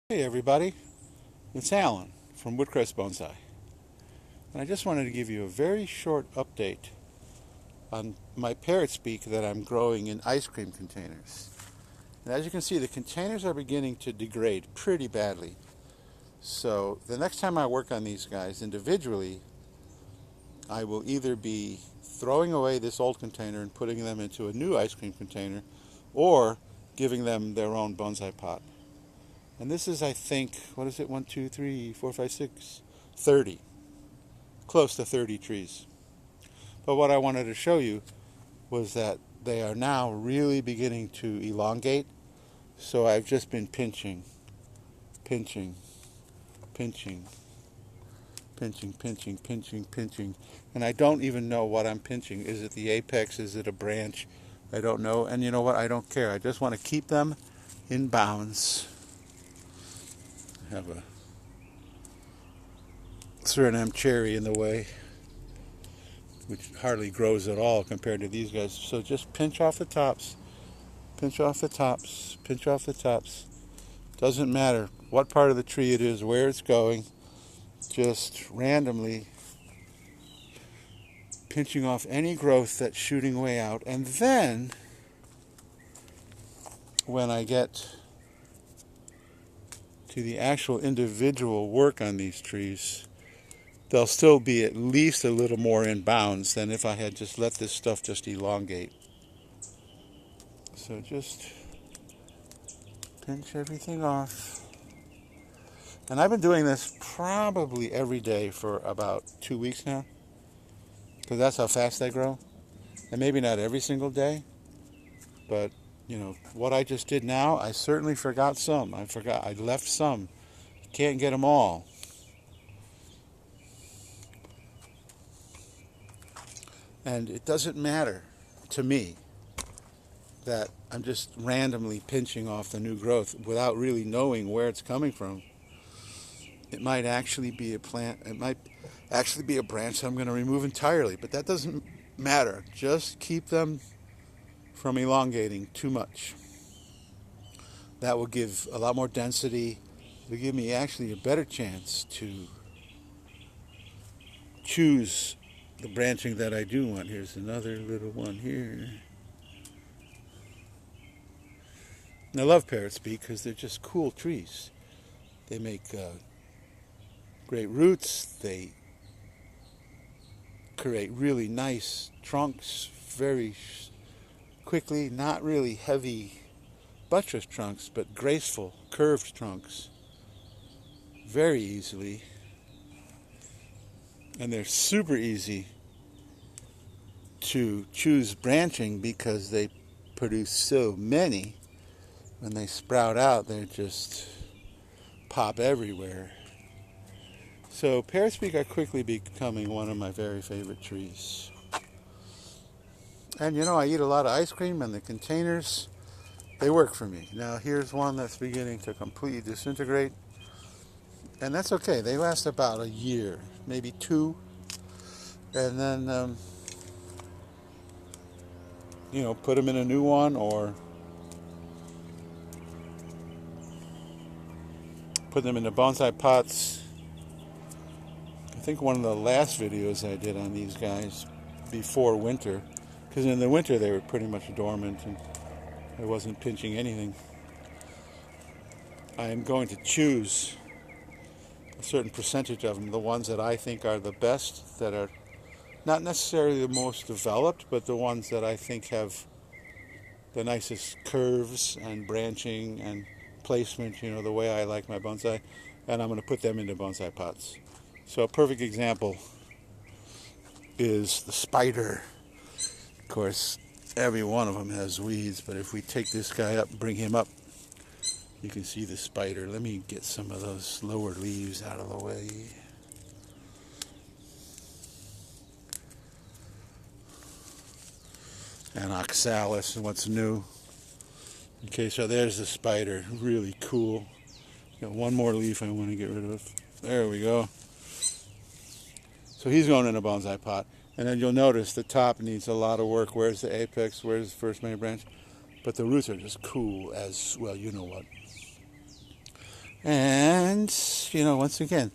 Hey everybody, it's Alan from Woodcrest Bonsai, and I just wanted to give you a very short update on my Parrot Beak that I'm growing in ice cream containers. And as you can see, the containers are beginning to degrade pretty badly. So the next time I work on these guys individually, I will either be throwing away this old container and putting them into a new ice cream container, or giving them their own bonsai pot. And this is, I think, what is it? 1, 2, 3, 4, 5, 6, 30. Close to 30 trees. But what I wanted to show you was that they are now really beginning to elongate. So I've just been pinching, pinching, pinching, pinching, pinching, pinching, pinching. And I don't even know what I'm pinching. Is it the apex? Is it a branch? I don't know. And you know what? I don't care. I just want to keep them in bounds. I have a Suriname cherry in the way, which hardly grows at all compared to these guys. So just pinch off the tops, pinch off the tops, pinch off the tops. Doesn't matter what part of the tree it is, where it's going, just randomly pinching off any growth that's shooting way out. And then when I get to the actual individual work on these trees, they'll still be at least a little more in bounds than if I had just let this stuff just elongate. So just pinch everything off. And I've been doing this probably every day for about 2 weeks now, because that's how fast they grow. And maybe not every single day, but you know, what I just did now, I certainly forgot some. I left some. Can't get them all. And it doesn't matter to me that I'm just randomly pinching off the new growth without really knowing where it's coming from. It might actually be a plant. It might actually be a branch that I'm going to remove entirely, but that doesn't matter. Just keep them from elongating too much. That will give a lot more density. It will give me actually a better chance to choose the branching that I do want. Here's another little one here. And I love Parrot Beak because they're just cool trees. They make great roots. They create really nice trunks very quickly. Not really heavy buttress trunks, but graceful, curved trunks very easily. And they're super easy to choose branching because they produce so many. When they sprout out, they just pop everywhere. So Parrot Beak are quickly becoming one of my very favorite trees. And you know, I eat a lot of ice cream, and the containers, they work for me. Now here's one that's beginning to completely disintegrate. And that's okay. They last about a year, maybe 2. And then, you know, put them in a new one, or put them in the bonsai pots. I think one of the last videos I did on these guys before winter, because in the winter they were pretty much dormant and I wasn't pinching anything. I am going to choose a certain percentage of them, the ones that I think are the best, that are not necessarily the most developed, but the ones that I think have the nicest curves and branching and placement, you know, the way I like my bonsai, and I'm going to put them into bonsai pots. So a perfect example is the spider. Of course, every one of them has weeds, but if we take this guy up and bring him up, you can see the spider. Let me get some of those lower leaves out of the way. And oxalis and what's new. Okay, so there's the spider. Really cool. Got one more leaf I want to get rid of. There we go. So he's going in a bonsai pot. And then you'll notice the top needs a lot of work. Where's the apex? Where's the first main branch? But the roots are just cool as, well, you know what. And, once again,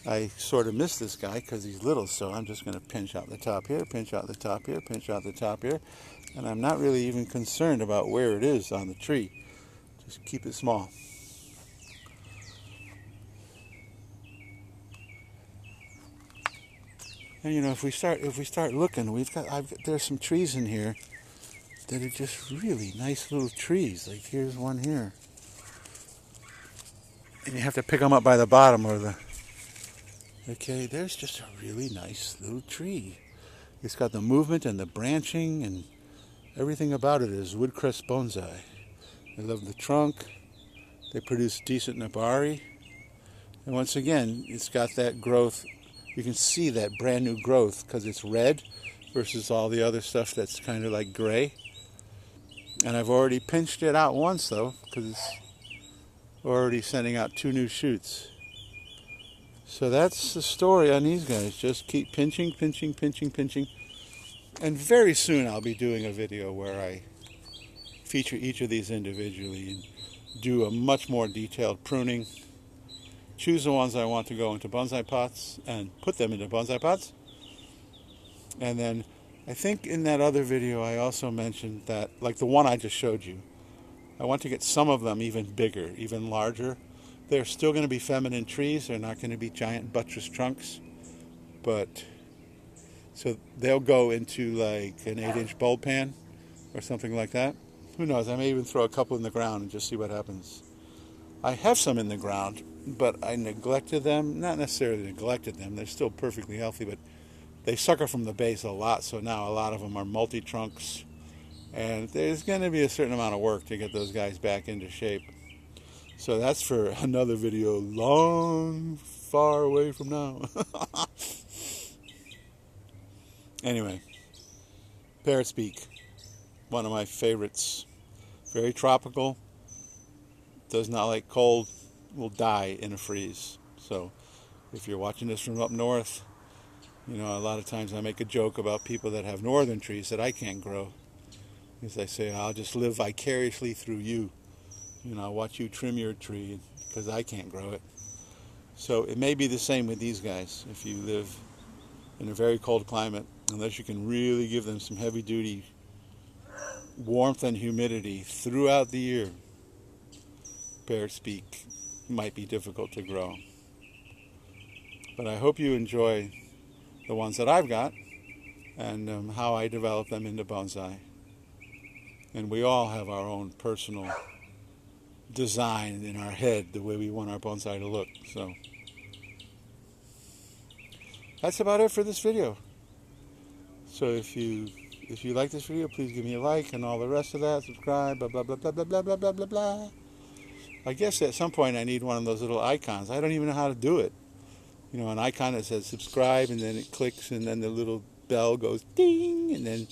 I sort of miss this guy because he's little, so I'm just going to pinch out the top here, pinch out the top here, pinch out the top here. And I'm not really even concerned about where it is on the tree. Just keep it small. And if we start looking, there's some trees in here that are just really nice little trees. Like here's one here. And you have to pick them up by the bottom okay, there's just a really nice little tree. It's got the movement and the branching and everything about it is woodcrest bonsai. I love the trunk. They produce decent nabari. And once again, it's got that growth. You can see that brand new growth because it's red versus all the other stuff that's kind of like gray. And I've already pinched it out once though because it's already sending out 2 new shoots. So that's the story on these guys. Just keep pinching, pinching, pinching, pinching. And very soon I'll be doing a video where I feature each of these individually and do a much more detailed pruning. Choose the ones I want to go into bonsai pots and put them into bonsai pots. And then I think in that other video I also mentioned that, like the one I just showed you, I want to get some of them even bigger, even larger. They're still going to be feminine trees. They're not going to be giant buttress trunks. But, so they'll go into like an 8-inch bulb pan or something like that. Who knows? I may even throw a couple in the ground and just see what happens. I have some in the ground, but I neglected them. Not necessarily neglected them. They're still perfectly healthy, but they sucker from the base a lot. So now a lot of them are multi-trunks. And there's going to be a certain amount of work to get those guys back into shape. So that's for another video long, far away from now. Anyway, Parrot Beak, one of my favorites. Very tropical, does not like cold, will die in a freeze. So if you're watching this from up north, a lot of times I make a joke about people that have northern trees that I can't grow. Because I say, I'll just live vicariously through you. I'll watch you trim your tree because I can't grow it. So it may be the same with these guys. If you live in a very cold climate, unless you can really give them some heavy-duty warmth and humidity throughout the year, Parrot Beak might be difficult to grow. But I hope you enjoy the ones that I've got and how I develop them into bonsai. And we all have our own personal design in our head, the way we want our bonsai to look. So that's about it for this video. So if you like this video, please give me a like and all the rest of that. Subscribe, blah, blah, blah, blah, blah, blah, blah, blah, blah, blah. I guess at some point I need one of those little icons. I don't even know how to do it. An icon that says subscribe and then it clicks and then the little bell goes ding and then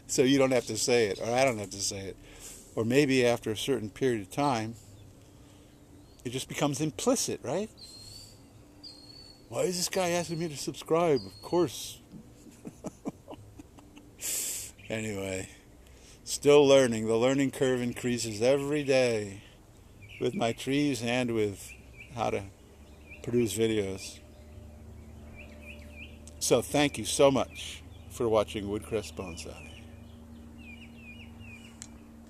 so you don't have to say it, or I don't have to say it. Or maybe after a certain period of time, it just becomes implicit, right? Why is this guy asking me to subscribe? Of course. Anyway, still learning. The learning curve increases every day with my trees and with how to produce videos. So thank you so much for watching Woodcrest Bonsai.